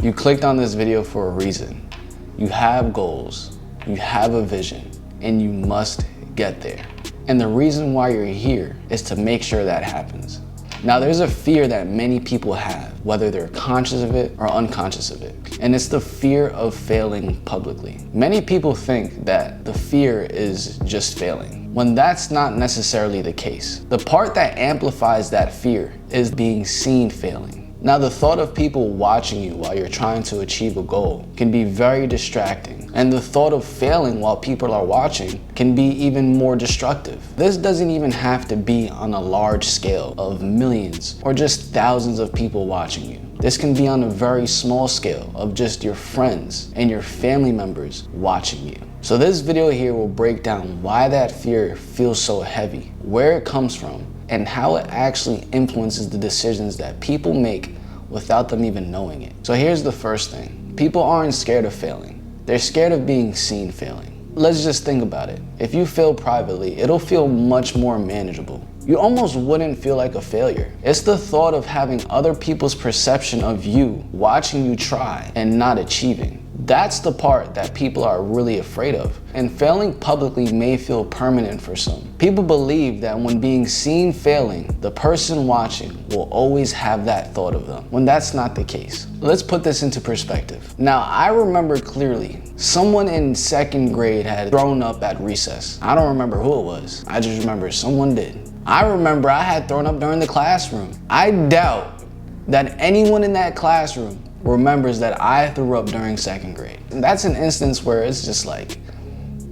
You clicked on this video for a reason. You have goals, you have a vision, and you must get there. And the reason why you're here is to make sure that happens. Now, there's a fear that many people have, whether they're conscious of it or unconscious of it, and it's the fear of failing publicly. Many people think that the fear is just failing, when that's not necessarily the case. The part that amplifies that fear is being seen failing. Now, the thought of people watching you while you're trying to achieve a goal can be very distracting, and the thought of failing while people are watching can be even more destructive. This doesn't even have to be on a large scale of millions or just thousands of people watching you. This can be on a very small scale of just your friends and your family members watching you. So this video here will break down why that fear feels so heavy, where it comes from, and how it actually influences the decisions that people make without them even knowing it. So here's the first thing. People aren't scared of failing. They're scared of being seen failing. Let's just think about it. If you fail privately, it'll feel much more manageable. You almost wouldn't feel like a failure. It's the thought of having other people's perception of you watching you try and not achieving. That's the part that people are really afraid of. And failing publicly may feel permanent for some. People believe that when being seen failing, the person watching will always have that thought of them, when that's not the case. Let's put this into perspective. Now, I remember clearly, someone in second grade had thrown up at recess. I don't remember who it was. I just remember someone did. I remember I had thrown up during the classroom. I doubt that anyone in that classroom remembers that I threw up during second grade. And that's an instance where it's just like,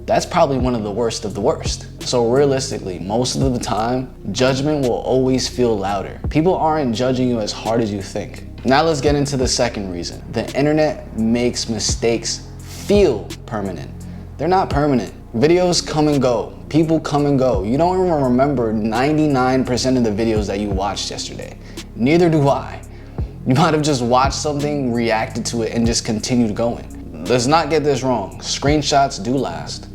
that's probably one of the worst of the worst. So realistically, most of the time, judgment will always feel louder. People aren't judging you as hard as you think. Now let's get into the second reason. The internet makes mistakes feel permanent. They're not permanent. Videos come and go. People come and go. You don't even remember 99% of the videos that you watched yesterday. Neither do I. You might have just watched something, reacted to it, and just continued going. Let's not get this wrong. Screenshots do last.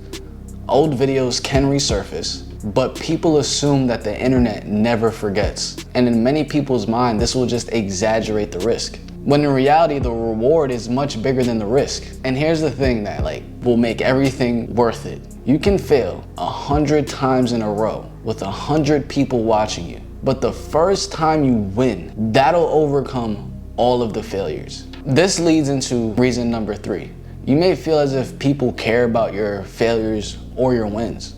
Old videos can resurface, but people assume that the internet never forgets. And in many people's mind, this will just exaggerate the risk, when in reality, the reward is much bigger than the risk. And here's the thing that will make everything worth it. You can fail 100 times in a row with 100 people watching you. But the first time you win, that'll overcome all of the failures. This leads into reason number 3. You may feel as if people care about your failures or your wins,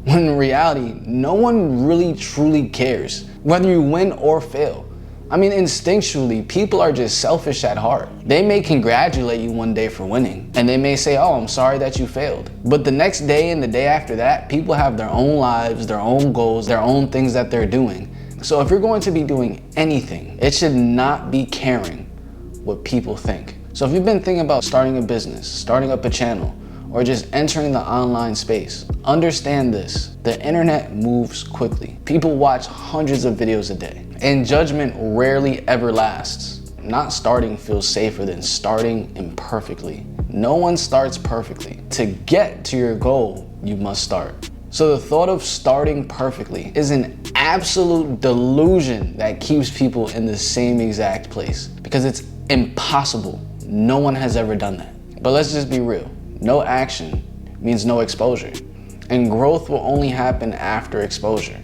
when in reality, no one really truly cares, whether you win or fail. I mean, instinctually, people are just selfish at heart. They may congratulate you one day for winning, and they may say, oh, I'm sorry that you failed. But the next day and the day after that, people have their own lives, their own goals, their own things that they're doing. So if you're going to be doing anything, it should not be caring what people think. So if you've been thinking about starting a business, starting up a channel, or just entering the online space, understand this. The internet moves quickly. People watch hundreds of videos a day, and judgment rarely ever lasts. Not starting feels safer than starting imperfectly. No one starts perfectly. To get to your goal, you must start. So the thought of starting perfectly is an absolute delusion that keeps people in the same exact place, because it's impossible. No one has ever done that. But let's just be real. No action means no exposure, and growth will only happen after exposure.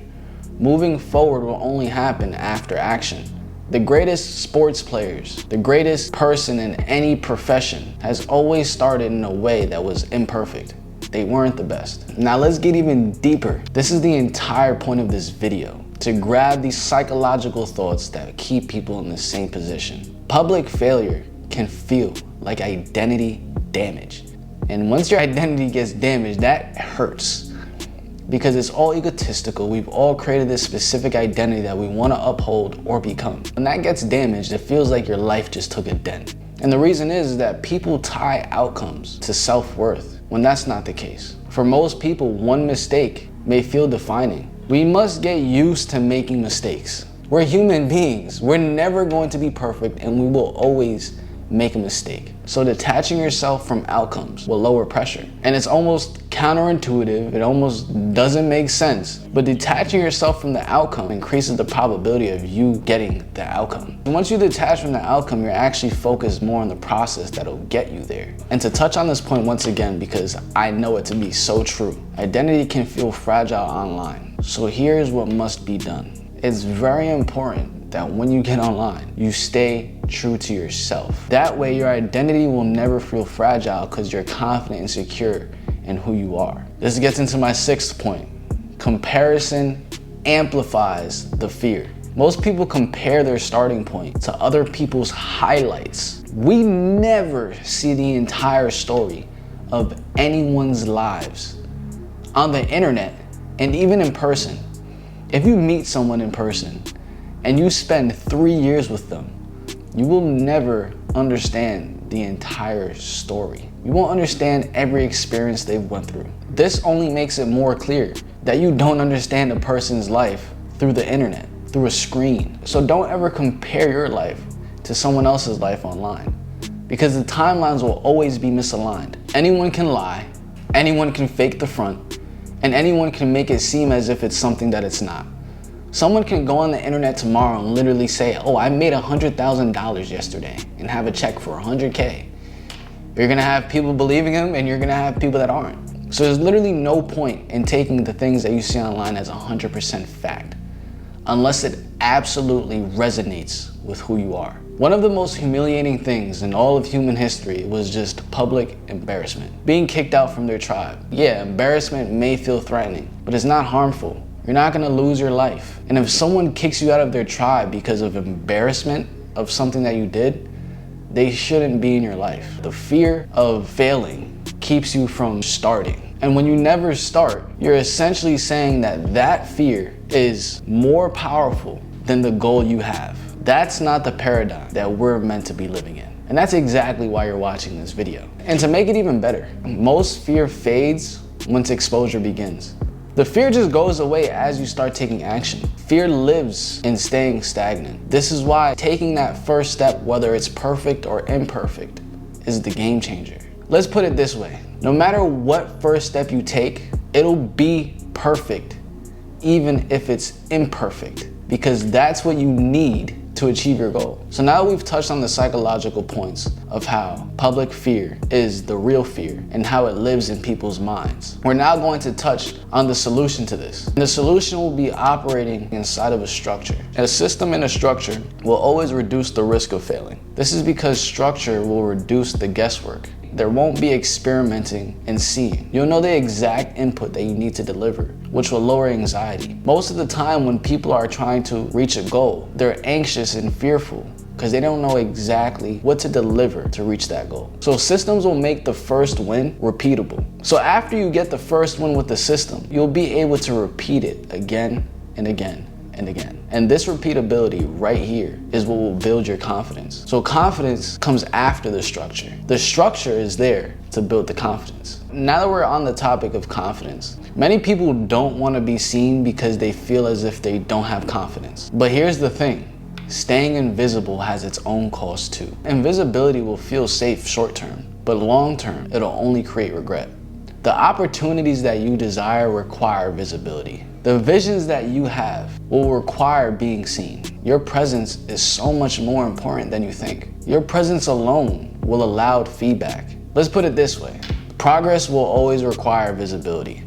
Moving forward will only happen after action. The greatest sports players, the greatest person in any profession has always started in a way that was imperfect. They weren't the best. Now let's get even deeper. This is the entire point of this video, to grab these psychological thoughts that keep people in the same position. Public failure can feel like identity damage. And once your identity gets damaged, that hurts, because it's all egotistical. We've all created this specific identity that we want to uphold or become. When that gets damaged, it feels like your life just took a dent. And the reason is that people tie outcomes to self-worth, when that's not the case. For most people, one mistake may feel defining. We must get used to making mistakes. We're human beings. We're never going to be perfect, and we will always make a mistake. So detaching yourself from outcomes will lower pressure. And it's almost counterintuitive, it almost doesn't make sense, but detaching yourself from the outcome increases the probability of you getting the outcome. And once you detach from the outcome, you're actually focused more on the process that'll get you there. And to touch on this point once again, because I know it to be so true, identity can feel fragile online. So here's what must be done. It's very important that when you get online, you stay true to yourself. That way your identity will never feel fragile because you're confident and secure in who you are. This gets into my sixth point. Comparison amplifies the fear. Most people compare their starting point to other people's highlights. We never see the entire story of anyone's lives on the internet and even in person. If you meet someone in person and you spend 3 years with them, you will never understand the entire story. You won't understand every experience they've went through. This only makes it more clear that you don't understand a person's life through the internet, through a screen. So don't ever compare your life to someone else's life online, because the timelines will always be misaligned. Anyone can lie, anyone can fake the front, and anyone can make it seem as if it's something that it's not. Someone can go on the internet tomorrow and literally say, oh, I made $100,000 yesterday, and have a check for 100K. You're gonna have people believing him and you're gonna have people that aren't. So there's literally no point in taking the things that you see online as 100% fact, unless it absolutely resonates with who you are. One of the most humiliating things in all of human history was just public embarrassment. Being kicked out from their tribe. Yeah, embarrassment may feel threatening, but it's not harmful. You're not gonna lose your life. And if someone kicks you out of their tribe because of embarrassment of something that you did, they shouldn't be in your life. The fear of failing keeps you from starting. And when you never start, you're essentially saying that that fear is more powerful than the goal you have. That's not the paradigm that we're meant to be living in. And that's exactly why you're watching this video. And to make it even better, most fear fades once exposure begins. The fear just goes away as you start taking action. Fear lives in staying stagnant. This is why taking that first step, whether it's perfect or imperfect, is the game changer. Let's put it this way. No matter what first step you take, it'll be perfect, even if it's imperfect, because that's what you need to achieve your goal. So now we've touched on the psychological points of how public fear is the real fear and how it lives in people's minds. We're now going to touch on the solution to this. And the solution will be operating inside of a structure. And a system and a structure will always reduce the risk of failing. This is because structure will reduce the guesswork. There won't be experimenting and seeing. You'll know the exact input that you need to deliver, which will lower anxiety. Most of the time when people are trying to reach a goal, they're anxious and fearful because they don't know exactly what to deliver to reach that goal. So systems will make the first win repeatable. So after you get the first win with the system, you'll be able to repeat it again and again and again. And this repeatability right here is what will build your confidence. So confidence comes after the structure. The structure is there to build the confidence. Now that we're on the topic of confidence, many people don't want to be seen because they feel as if they don't have confidence. But here's the thing. Staying invisible has its own cost too. Invisibility will feel safe short term, but long term, it'll only create regret. The opportunities that you desire require visibility. The visions that you have will require being seen. Your presence is so much more important than you think. Your presence alone will allow feedback. Let's put it this way. Progress will always require visibility.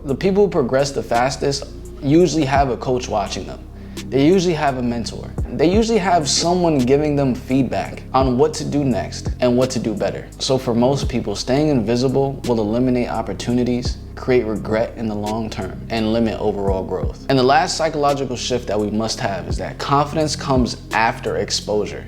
The people who progress the fastest usually have a coach watching them. They usually have a mentor. They usually have someone giving them feedback on what to do next and what to do better. So for most people, staying invisible will eliminate opportunities, create regret in the long term, and limit overall growth. And the last psychological shift that we must have is that confidence comes after exposure,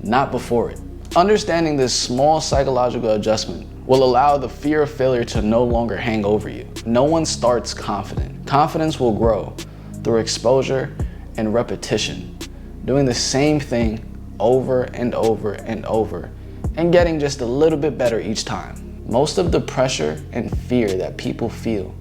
not before it. Understanding this small psychological adjustment will allow the fear of failure to no longer hang over you. No one starts confident. Confidence will grow through exposure and repetition, doing the same thing over and over and over, and getting just a little bit better each time. Most of the pressure and fear that people feel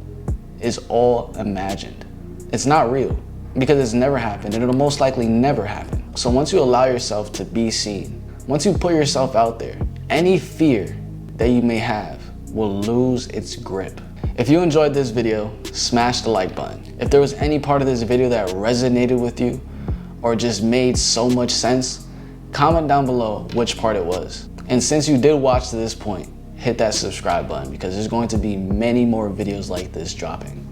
is all imagined. It's not real because it's never happened and it'll most likely never happen. So once you allow yourself to be seen, Once you put yourself out there, any fear that you may have will lose its grip. If you enjoyed this video, smash the like button. If there was any part of this video that resonated with you or just made so much sense, comment down below which part it was. And since you did watch to this point, hit that subscribe button because there's going to be many more videos like this dropping.